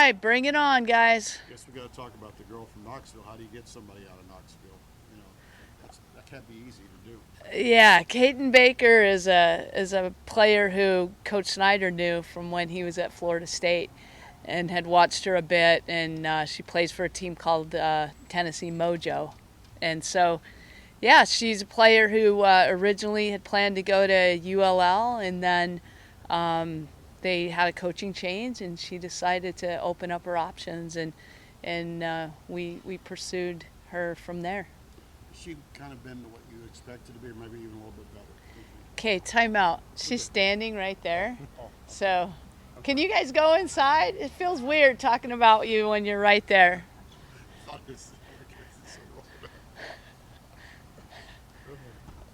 right, bring it on, guys. I guess we got to talk about the girl from Knoxville. How do you get somebody out of Knoxville? You know, that can't be easy to do. Yeah, Caden Baker is a player who Coach Snyder knew from when he was at Florida State, and had watched her a bit. And she plays for a team called Tennessee Mojo, and so yeah, she's a player who originally had planned to go to ULL, and then they had a coaching change, and she decided to open up her options, and we pursued her from there. Has she kind of been what you expected to be, or maybe even a little bit better? Okay, time out. She's standing right there. So, can you guys go inside? It feels weird talking about you when you're right there.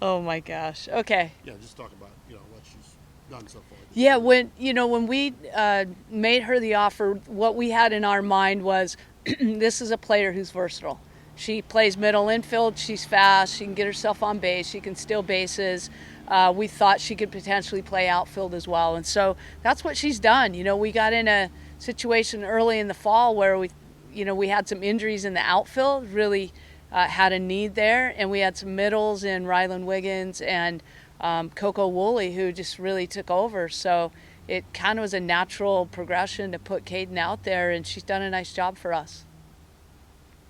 Oh my gosh. Okay. Yeah, just talk about what she's done so far. Yeah, when we made her the offer, what we had in our mind was this is a player who's versatile. She plays middle infield. She's fast. She can get herself on base. She can steal bases. We thought she could potentially play outfield as well, and so that's what she's done. We got in a situation early in the fall where we had some injuries in the outfield. Really had a need there, and we had some middles in Rylan Wiggins and Coco Woolley, who just really took over. So it kind of was a natural progression to put Caden out there, and she's done a nice job for us.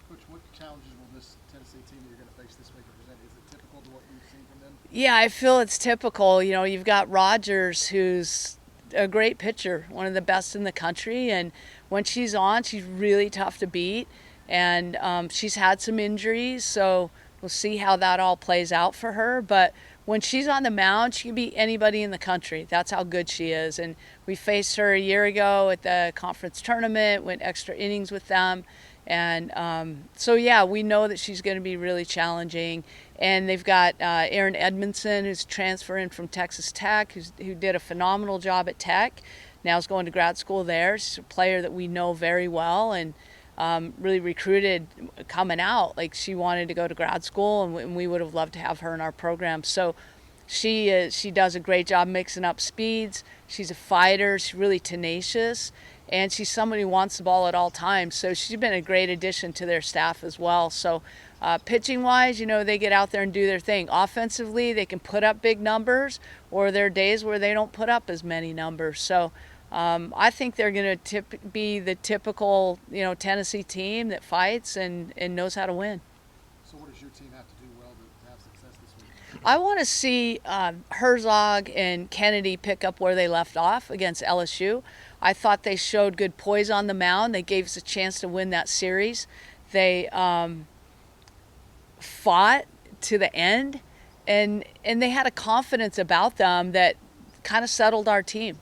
Coach, what challenges will this Tennessee team that you're going to face this week present? Is it typical to what you've seen from them? Yeah, I feel it's typical. You've got Rogers, who's a great pitcher, one of the best in the country, and when she's on, she's really tough to beat. And she's had some injuries, so we'll see how that all plays out for her. But when she's on the mound, she can beat anybody in the country. That's how good she is. And we faced her a year ago at the conference tournament, went extra innings with them. And so, yeah, we know that she's going to be really challenging. And they've got Erin Edmondson, who's transferring from Texas Tech, who did a phenomenal job at Tech. Now is going to grad school there. She's a player that we know very well, and really recruited coming out. Like, she wanted to go to grad school, and we would have loved to have her in our program. So she does a great job mixing up speeds. She's a fighter. She's really tenacious, and she's somebody who wants the ball at all times. So she's been a great addition to their staff as well. So pitching-wise, they get out there and do their thing. Offensively, they can put up big numbers, or there are days where they don't put up as many numbers. So I think they're going to be the typical, Tennessee team that fights and knows how to win. So what does your team have to do well to have success this week? I want to see Herzog and Kennedy pick up where they left off against LSU. I thought they showed good poise on the mound. They gave us a chance to win that series. They fought to the end, and they had a confidence about them that kind of settled our team.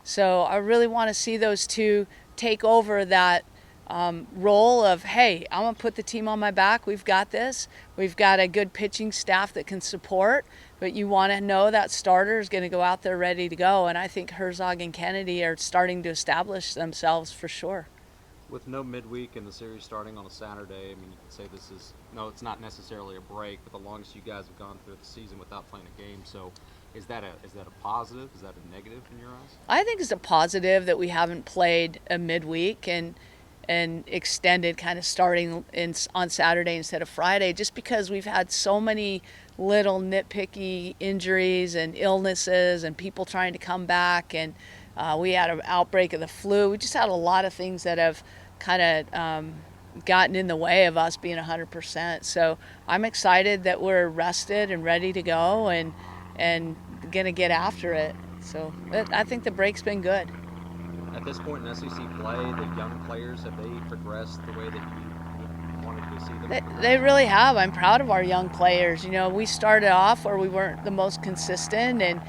So I really want to see those two take over that role of, hey, I'm going to put the team on my back. We've got this. We've got a good pitching staff that can support, but you want to know that starter is going to go out there ready to go. And I think Herzog and Kennedy are starting to establish themselves for sure. With no midweek and the series starting on a Saturday, you can say this is, no, it's not necessarily a break, but the longest you guys have gone through the season without playing a game. So is that a positive? Is that a negative in your eyes? I think it's a positive that we haven't played a midweek and extended, kind of starting on Saturday instead of Friday, just because we've had so many little nitpicky injuries and illnesses and people trying to come back, and we had an outbreak of the flu. We just had a lot of things that have kind of gotten in the way of us being 100%. So I'm excited that we're rested and ready to go and going to get after it. So I think the break's been good. At this point in SEC play, the young players, have they progressed the way that you wanted to see them? They really have. I'm proud of our young players. We started off where we weren't the most consistent, and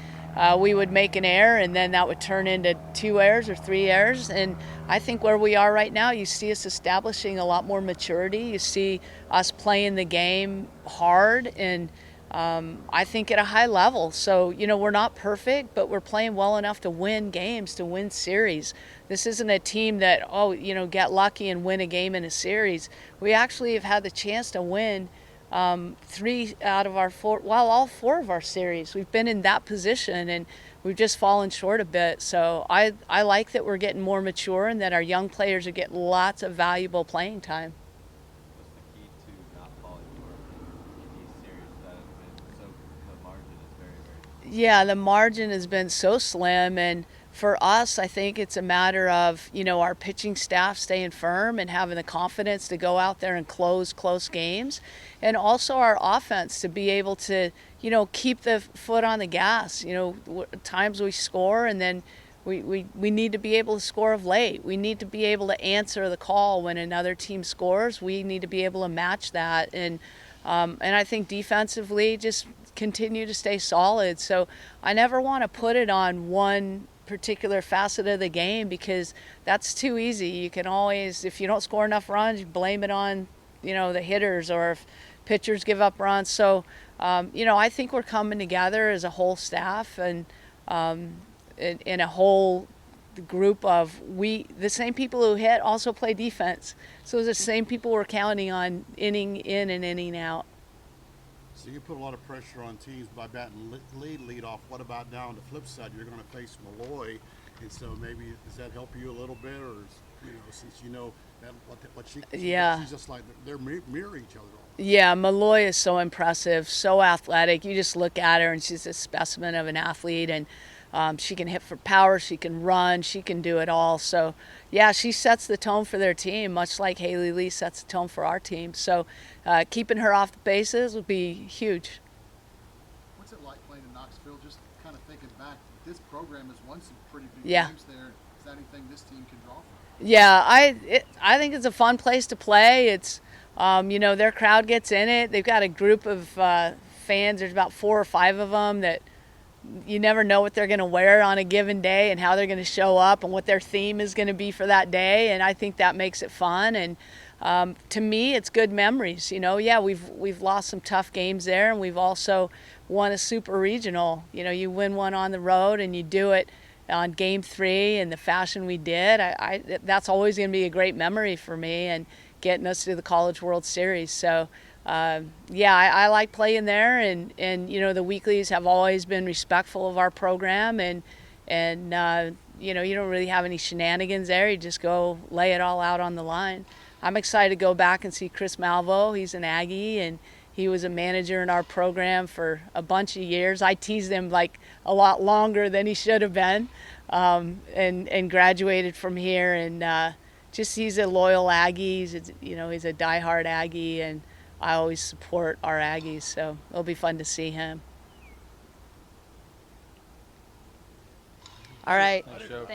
we would make an error, and then that would turn into 2 errors or 3 errors. And I think where we are right now, you see us establishing a lot more maturity. You see us playing the game hard and I think at a high level. So, we're not perfect, but we're playing well enough to win games, to win series. This isn't a team that, get lucky and win a game in a series. We actually have had the chance to win 3 out of our 4, well, all 4 of our series. We've been in that position and we've just fallen short a bit. So I like that we're getting more mature and that our young players are getting lots of valuable playing time. What's the key to not falling short in these series that have been so the margin is very Yeah, the margin has been so slim, and for us, I think it's a matter of, our pitching staff staying firm and having the confidence to go out there and close close games, and also our offense to be able to, keep the foot on the gas. Times we score, and then we need to be able to score of late. We need to be able to answer the call when another team scores. We need to be able to match that, and I think defensively, just continue to stay solid. So I never want to put it on one particular facet of the game because that's too easy. You can always, if you don't score enough runs, you blame it on, the hitters, or if pitchers give up runs. So, I think we're coming together as a whole staff and in a whole group of the same people who hit also play defense. So the same people we're counting on inning in and inning out. So you put a lot of pressure on teams by batting lead off. What about now on the flip side? You're going to face Malloy, and so maybe does that help you a little bit, or since that what she's just like they're mirror each other. Yeah, Malloy is so impressive, so athletic. You just look at her, and she's a specimen of an athlete, and she can hit for power, she can run, she can do it all. So, yeah, she sets the tone for their team, much like Haley Lee sets the tone for our team. So, keeping her off the bases would be huge. What's it like playing in Knoxville? Just kind of thinking back, this program has won some pretty big games there. Is that anything this team can draw from? Yeah, I think it's a fun place to play. It's their crowd gets in it. They've got a group of fans. There's about 4 or 5 of them that you never know what they're going to wear on a given day and how they're going to show up and what their theme is going to be for that day. And I think that makes it fun. And to me, it's good memories. Yeah, we've lost some tough games there, and we've also won a super regional. You win one on the road and you do it on game 3 in the fashion we did. That's always going to be a great memory for me, and getting us to the College World Series. So. I like playing there, and the weeklies have always been respectful of our program, and you don't really have any shenanigans there. You just go lay it all out on the line. I'm excited to go back and see Chris Malvo. He's an Aggie, and he was a manager in our program for a bunch of years. I teased him like a lot longer than he should have been, and graduated from here, and just he's a loyal Aggie. He's a diehard Aggie, and I always support our Aggies, so it'll be fun to see him. All right.